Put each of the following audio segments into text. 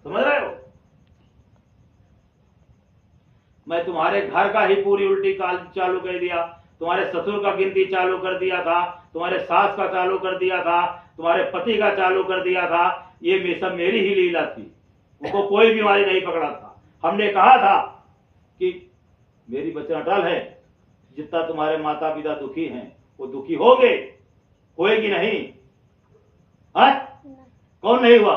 समझ रहे हो? मैं तुम्हारे घर का ही पूरी उल्टी चालू कर दिया, तुम्हारे ससुर का गिनती चालू कर दिया था, तुम्हारे सास का चालू कर दिया था, तुम्हारे पति का चालू कर दिया था। ये सब मेरी ही लीला थी, उनको कोई बीमारी नहीं पकड़ा था। हमने कहा था कि मेरी वचन अटल है, जितना तुम्हारे माता पिता दुखी हैं वो दुखी होगे, होएगी नहीं? हाँ? कौन नहीं हुआ?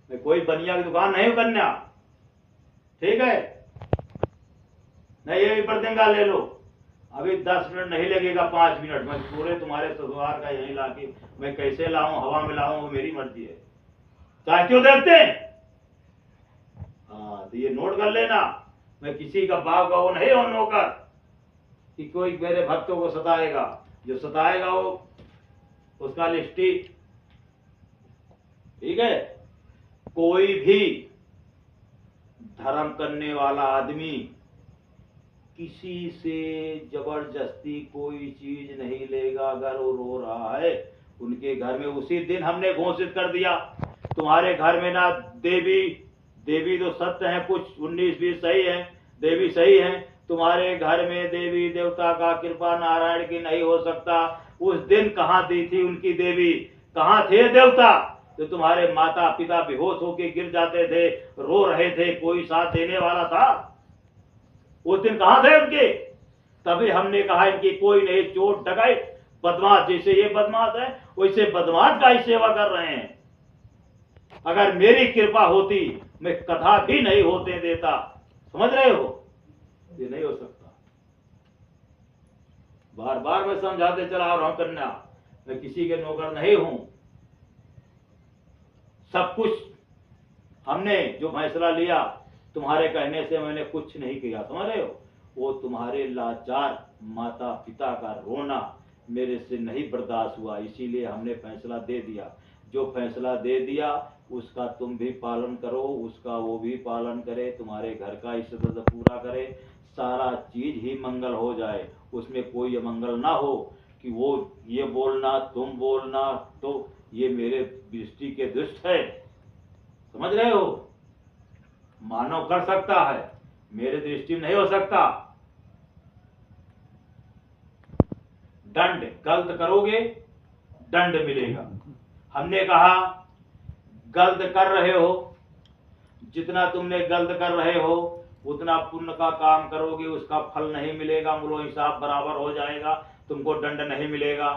मैं कोई बनिया की दुकान नहीं हूं कन्या, ठीक है? नहीं ये भी प्रतिज्ञा ले लो, अभी 10 मिनट नहीं लगेगा, 5 मिनट में पूरे तुम्हारे ससुराल का यही लाके मैं कैसे लाऊं, हवा में लाऊं, वो मेरी मर्जी है। चाहे क्यों देखते हैं? हाँ तो ये नोट कर लेना, मैं किसी का बाप का वो नहीं हूं नौकर कि कोई मेरे भक्तों को सताएगा। जो सताएगा वो उसका लिस्टी, ठीक है? कोई भी धर्म करने वाला आदमी किसी से जबरदस्ती कोई चीज नहीं लेगा। अगर वो रो रहा है उनके घर में, उसी दिन हमने घोषित कर दिया तुम्हारे घर में ना देवी तो सत्य है, कुछ 19-20 सही है, देवी सही है, तुम्हारे घर में देवी देवता का कृपा नारायण की नहीं हो सकता। उस दिन कहां दी थी उनकी देवी, कहां थे देवता? जो तुम्हारे माता पिता बेहोश होके गिर जाते थे, रो रहे थे, कोई साथ देने वाला था? उस दिन कहां थे उनके? तभी हमने कहा इनकी कोई नहीं, चोट डकैत बदमाश, जैसे ये बदमाश है वैसे बदमाश का ही सेवा कर रहे हैं। अगर मेरी कृपा होती मैं कथा भी नहीं होते देता। समझ रहे हो? ये नहीं हो सकता। बार बार मैं समझाते चला रहा हूं कन्या, मैं किसी के नौकर नहीं हूं। सब कुछ हमने जो फैसला लिया तुम्हारे कहने से मैंने कुछ नहीं किया, समझ रहे हो? वो तुम्हारे लाचार माता पिता का रोना मेरे से नहीं बर्दाश्त हुआ, इसीलिए हमने फैसला दे दिया। जो फैसला दे दिया उसका तुम भी पालन करो, उसका वो भी पालन करे, तुम्हारे घर का इज्जत पूरा करे, सारा चीज ही मंगल हो जाए, उसमें कोई अमंगल ना हो कि वो ये बोलना तुम बोलना, तो ये मेरे दृष्टि के दुष्ट है। समझ रहे हो? मानव कर सकता है, मेरे दृष्टि में नहीं हो सकता। दंड, गलत करोगे दंड मिलेगा। हमने कहा गलत कर रहे हो, जितना तुमने गलत कर रहे हो उतना पुण्य का काम करोगे, उसका फल नहीं मिलेगा, मूलो हिसाब बराबर हो जाएगा, तुमको दंड नहीं मिलेगा,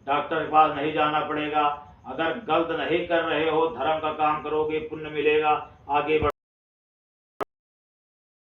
डॉक्टर के पास नहीं जाना पड़ेगा। अगर गलत नहीं कर रहे हो, धर्म का काम करोगे, पुण्य मिलेगा, आगे बढ़